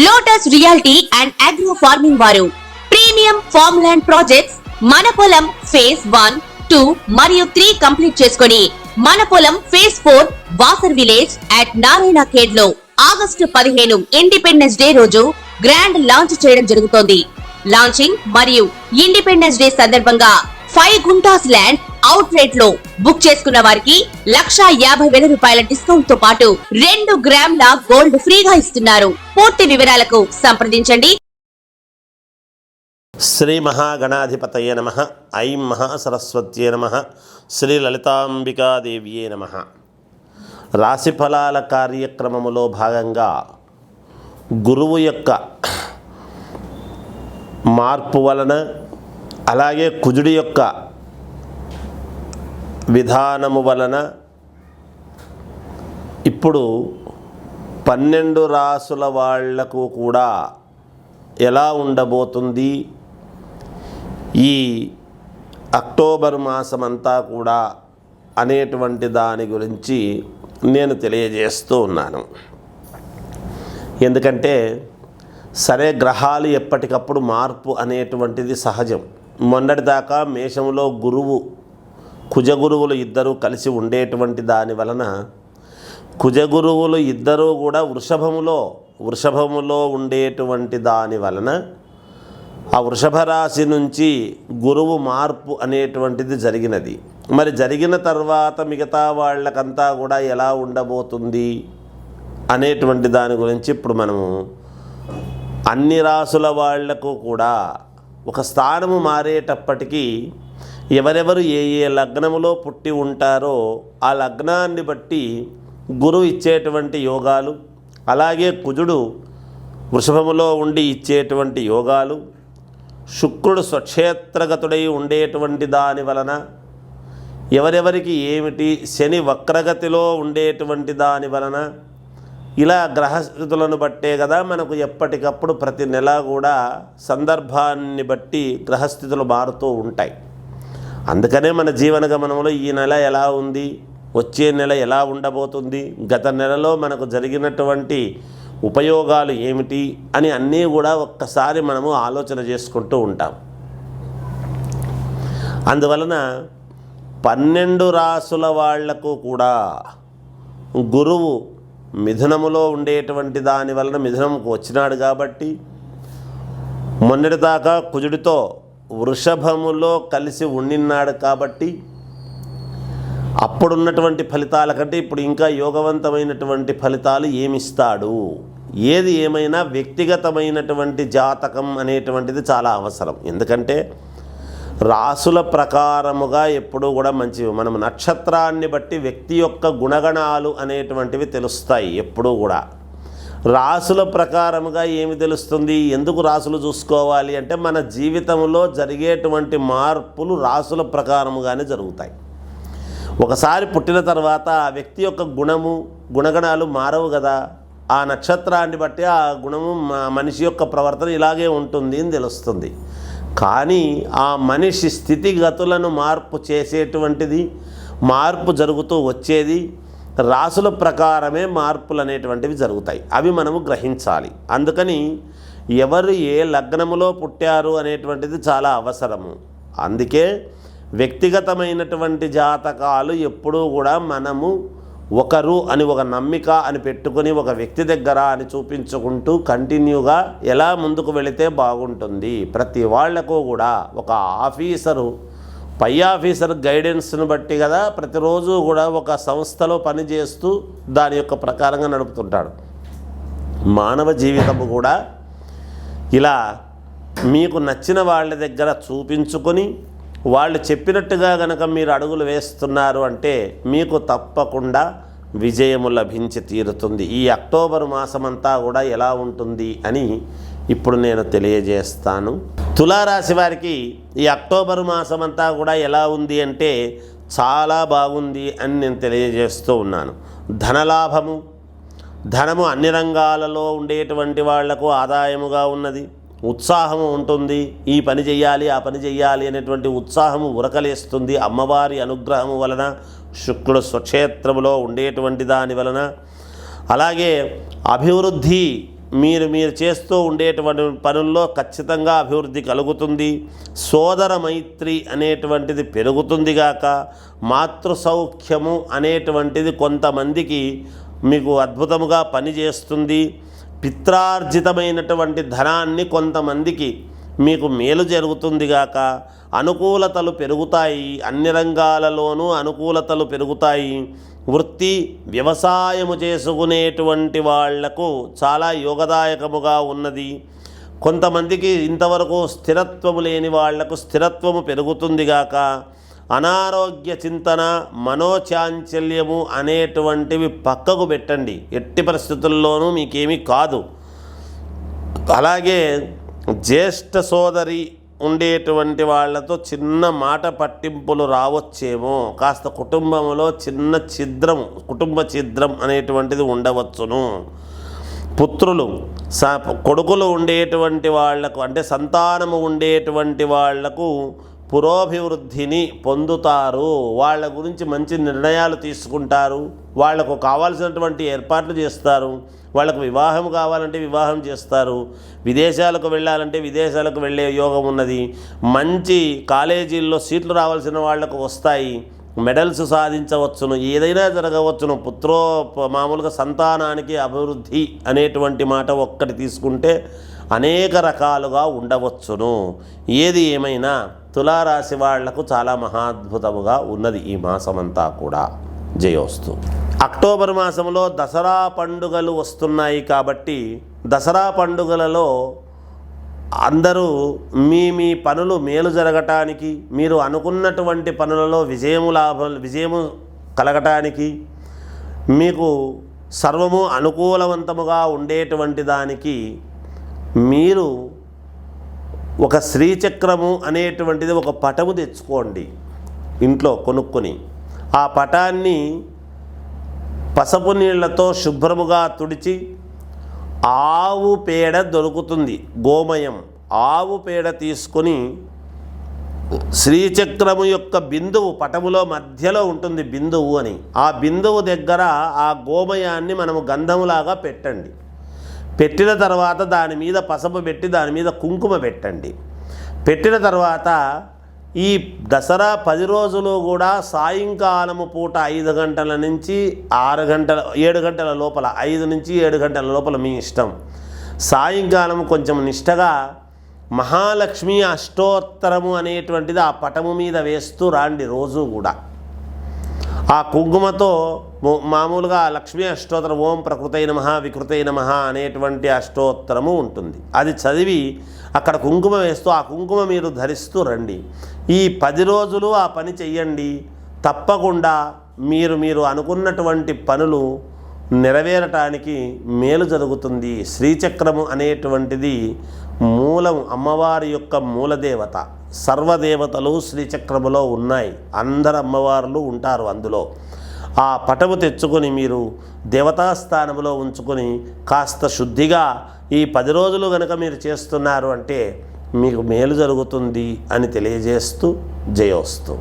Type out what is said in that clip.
Lotus reality and agro farming వారు premium farm land projects మన పొలం ఫేజ్ 1, 2 మరియు 3 కంప్లీట్ చేసుకొని మన పొలం phase 4 Wasar village at Narayana Khed లో ఆగస్టు 15 ఇండిపెండెన్స్ డే రోజు గ్రాండ్ లాంచ్ చేయడం జరుగుతోంది. లాంచింగ్ మరియు ఇండిపెండెన్స్ డే సందర్భంగా 5 గుంటాస్ ల్యాండ్ అవుట్ రేట్ లో బుక్ చేసుకున్న వారికి 1,50,000 రూపాయల డిస్కౌంట్ తో పాటు 2 గ్రాముల గోల్డ్ ఫ్రీగా ఇస్తున్నారు. పూర్తి వివరాలకు సంప్రదించండి. శ్రీ మహాగణాధిపతయే నమః. ఐం మహాసరస్వత్యే నమః. శ్రీ లలితాంబికాదేవ్యే నమః. రాశి ఫలాల కార్యక్రమములో భాగంగా గురువు యొక్క మార్పు వలన, అలాగే కుజుడి యొక్క విధానము వలన ఇప్పుడు 12 రాసుల వాళ్లకు కూడా ఎలా ఉండబోతుంది, ఈ అక్టోబర్ మాసమంతా కూడా అనేటువంటి దాని గురించి నేను తెలియజేస్తూ ఉన్నాను. ఎందుకంటే సరే, గ్రహాలు ఎప్పటికప్పుడు మార్పు అనేటువంటిది సహజం. మొన్నటిదాకా మేషంలో గురువు కుజగురువులు ఇద్దరూ కలిసి ఉండేటువంటి దాని వలన కుజగురువులు ఇద్దరూ కూడా వృషభములో ఉండేటువంటి దాని వలన ఆ వృషభ రాశి నుంచి గురువు మార్పు అనేటువంటిది జరిగినది. మరి జరిగిన తర్వాత మిగతా వాళ్ళకంతా కూడా ఎలా ఉండబోతుంది అనేటువంటి దాని గురించి ఇప్పుడు మనము అన్ని రాసుల వాళ్లకు కూడా ఒక స్థానము మారేటప్పటికీ ఎవరెవరు ఏ ఏ లగ్నములో పుట్టి ఉంటారో ఆ లగ్నాన్ని బట్టి గురువు ఇచ్చేటువంటి యోగాలు, అలాగే కుజుడు వృషభములో ఉండి ఇచ్చేటువంటి యోగాలు, శుక్రుడు స్వక్షేత్రగతుడై ఉండేటువంటి దాని వలన ఎవరెవరికి ఏమిటి, శని వక్రగతిలో ఉండేటువంటి దాని వలన, ఇలా గ్రహస్థితులను బట్టే కదా మనకు ఎప్పటికప్పుడు ప్రతి నెల కూడా సందర్భాన్ని బట్టి గ్రహస్థితులు మారుతూ ఉంటాయి. అందుకనే మన జీవన గమనంలో ఈ నెల ఎలా ఉంది, వచ్చే నెల ఎలా ఉండబోతుంది, గత నెలలో మనకు జరిగినటువంటి ఉపయోగాలు ఏమిటి అని అన్నీ కూడా ఒక్కసారి మనము ఆలోచన చేసుకుంటూ ఉంటాం. అందువలన 12 రాసుల వాళ్లకు కూడా గురువు మిథునములో ఉండేటువంటి దాని వలన మిథునముకు వచ్చినాడు కాబట్టి మొన్నటిదాకా కుజుడితో వృషభములో కలిసి ఉండినాడు కాబట్టి అప్పుడున్నటువంటి ఫలితాల కంటే ఇప్పుడు ఇంకా యోగవంతమైనటువంటి ఫలితాలు ఏమిస్తాడు. ఏది ఏమైనా వ్యక్తిగతమైనటువంటి జాతకం అనేటువంటిది చాలా అవసరం. ఎందుకంటే రాసుల ప్రకారముగా ఎప్పుడూ కూడా మంచివి. మనం నక్షత్రాన్ని బట్టి వ్యక్తి యొక్క గుణగణాలు అనేటువంటివి తెలుస్తాయి. ఎప్పుడూ కూడా రాసుల ప్రకారముగా ఏమి తెలుస్తుంది, ఎందుకు రాసులు చూసుకోవాలి అంటే మన జీవితంలో జరిగేటువంటి మార్పులు రాసుల ప్రకారముగానే జరుగుతాయి. ఒకసారి పుట్టిన తర్వాత ఆ వ్యక్తి యొక్క గుణగణాలు మారవు కదా. ఆ నక్షత్రాన్ని బట్టి ఆ గుణము మనిషి యొక్క ప్రవర్తన ఇలాగే ఉంటుంది అని తెలుస్తుంది. కానీ ఆ మనిషి స్థితిగతులను మార్పు చేసేటువంటిది, మార్పు జరుగుతూ వచ్చేది రాసుల ప్రకారమే మార్పులు అనేటువంటివి జరుగుతాయి. అవి మనము గ్రహించాలి. అందుకని ఎవరు ఏ లగ్నములో పుట్టారు అనేటువంటిది చాలా అవసరము. అందుకే వ్యక్తిగతమైనటువంటి జాతకాలు ఎప్పుడూ కూడా మనము ఒకరు అని ఒక నమ్మిక అని పెట్టుకొని ఒక వ్యక్తి దగ్గర అని చూపించుకుంటూ కంటిన్యూగా ఎలా ముందుకు వెళితే బాగుంటుంది. ప్రతి వాళ్లకు కూడా ఒక ఆఫీసరు, పై ఆఫీసర్ గైడెన్స్ను బట్టి కదా ప్రతిరోజు కూడా ఒక సంస్థలో పనిచేస్తూ దాని యొక్క ప్రకారంగా నడుపుతుంటాడు. మానవ జీవితము కూడా ఇలా మీకు నచ్చిన వాళ్ళ దగ్గర చూపించుకొని వాళ్ళు చెప్పినట్టుగా గనక మీరు అడుగులు వేస్తున్నారు అంటే మీకు తప్పకుండా విజయము లభించి తీరుతుంది. ఈ అక్టోబర్ మాసమంతా కూడా ఎలా ఉంటుంది అని ఇప్పుడు నేను తెలియజేస్తాను. తులారాశి వారికి ఈ అక్టోబర్ మాసమంతా కూడా ఎలా ఉంది అంటే చాలా బాగుంది అని నేను తెలియజేస్తూ ఉన్నాను. ధనలాభము, ధనము అన్ని రంగాలలో ఉండేటువంటి వాళ్లకు ఆదాయముగా ఉన్నది. ఉత్సాహము ఉంటుంది. ఈ పని చెయ్యాలి, ఆ పని చెయ్యాలి అనేటువంటి ఉత్సాహము ఉరకలేస్తుంది. అమ్మవారి అనుగ్రహము వలన, శుక్రుడు స్వక్షేత్రములో ఉండేటువంటి దాని వలన, అలాగే అభివృద్ధి మీరు చేస్తూ ఉండేటువంటి పనుల్లో ఖచ్చితంగా అభివృద్ధి కలుగుతుంది. సోదర మైత్రి అనేటువంటిది పెరుగుతుంది గాక. మాతృ సౌఖ్యము అనేటువంటిది కొంతమందికి మీకు అద్భుతముగా పనిచేస్తుంది. పిత్రార్జితమైనటువంటి ధనాన్ని కొంతమందికి మీకు మేలు జరుగుతుంది గాక. అనుకూలతలు పెరుగుతాయి, అన్ని రంగాలలోనూ అనుకూలతలు పెరుగుతాయి. వృత్తి వ్యవసాయము చేసుకునేటువంటి వాళ్లకు చాలా యోగదాయకముగా ఉన్నది. కొంతమందికి ఇంతవరకు స్థిరత్వము లేని వాళ్లకు స్థిరత్వము పెరుగుతుంది గాక. అనారోగ్య చింతన, మనోచాంచల్యము అనేటువంటివి పక్కకు పెట్టండి. ఎట్టి పరిస్థితుల్లోనూ మీకేమీ కాదు. అలాగే జ్యేష్ఠ సోదరి ఉండేటువంటి వాళ్ళతో చిన్న మాట పట్టింపులు రావచ్చేమో. కాస్త కుటుంబంలో చిన్న ఛిద్రం, కుటుంబ ఛిద్రం అనేటువంటిది ఉండవచ్చును. పుత్రులు, కొడుకులు ఉండేటువంటి వాళ్లకు, అంటే సంతానము ఉండేటువంటి వాళ్లకు పురోభివృద్ధిని పొందుతారు. వాళ్ళ గురించి మంచి నిర్ణయాలు తీసుకుంటారు. వాళ్లకు కావాల్సినటువంటి ఏర్పాట్లు చేస్తారు. వాళ్ళకు వివాహం కావాలంటే వివాహం చేస్తారు. విదేశాలకు వెళ్ళాలంటే విదేశాలకు వెళ్ళే యోగం ఉన్నది. మంచి కాలేజీల్లో సీట్లు రావాల్సిన వాళ్లకు వస్తాయి. మెడల్స్ సాధించవచ్చును. ఏదైనా జరగవచ్చును. మామూలుగా సంతానానికి అభివృద్ధి అనేటువంటి మాట ఒక్కటి తీసుకుంటే అనేక రకాలుగా ఉండవచ్చును. ఏది ఏమైనా తులారాశి వాళ్లకు చాలా మహాద్భుతముగా ఉన్నది ఈ మాసమంతా కూడా. జయోస్తు. అక్టోబర్ మాసంలో దసరా పండుగలు వస్తున్నాయి కాబట్టి దసరా పండుగలలో అందరూ మీ పనులు మేలు జరగటానికి, మీరు అనుకున్నటువంటి పనులలో విజయము కలగటానికి, మీకు సర్వము అనుకూలవంతముగా ఉండేటువంటి దానికి మీరు ఒక శ్రీచక్రము అనేటువంటిది ఒక పటము తెచ్చుకోండి ఇంట్లో కొనుక్కొని. ఆ పటాన్ని పసుపు నీళ్లతో శుభ్రముగా తుడిచి, ఆవు పేడ దొరుకుతుంది, గోమయం, ఆవు పేడ తీసుకొని శ్రీచక్రము యొక్క బిందువు, పటములో మధ్యలో ఉంటుంది బిందువు అని, ఆ బిందువు దగ్గర ఆ గోమయాన్ని మనము గంధములాగా పెట్టండి. పెట్టిన తర్వాత దాని మీద పసుపు పెట్టి దాని మీద కుంకుమ పెట్టండి. పెట్టిన తర్వాత ఈ దసరా 10 రోజులు కూడా సాయంకాలము పూట 5 గంటల నుంచి 7 గంటల లోపల, 5 నుంచి 7 గంటల లోపల మీ ఇష్టం, సాయంకాలం కొంచెం నిష్టగా మహాలక్ష్మి అష్టోత్తరము అనేటువంటిది ఆ పటము మీద వేస్తూ రాండి రోజు కూడా. ఆ కుంకుమతో మామూలుగా లక్ష్మీ అష్టోత్తరం, ఓం ప్రకృతై నమః వికృతై నమః అనేటువంటి అష్టోత్తరము ఉంటుంది. అది చదివి అక్కడ కుంకుమ వేస్తూ ఆ కుంకుమ మీరు ధరిస్తూ రండి. ఈ 10 రోజులు ఆ పని చెయ్యండి. తప్పకుండా మీరు అనుకున్నటువంటి పనులు నెరవేరటానికి మేలు జరుగుతుంది. శ్రీచక్రము అనేటువంటిది మూలం, అమ్మవారి యొక్క మూలదేవత. సర్వదేవతలు శ్రీచక్రములో ఉన్నాయి. అందరు అమ్మవార్లు ఉంటారు అందులో. ఆ పటము తెచ్చుకొని మీరు దేవతాస్థానంలో ఉంచుకొని కాస్త శుద్ధిగా ఈ 10 రోజులు కనుక మీరు చేస్తున్నారు అంటే మీకు మేలు జరుగుతుంది అని తెలియజేస్తూ జయోస్తు.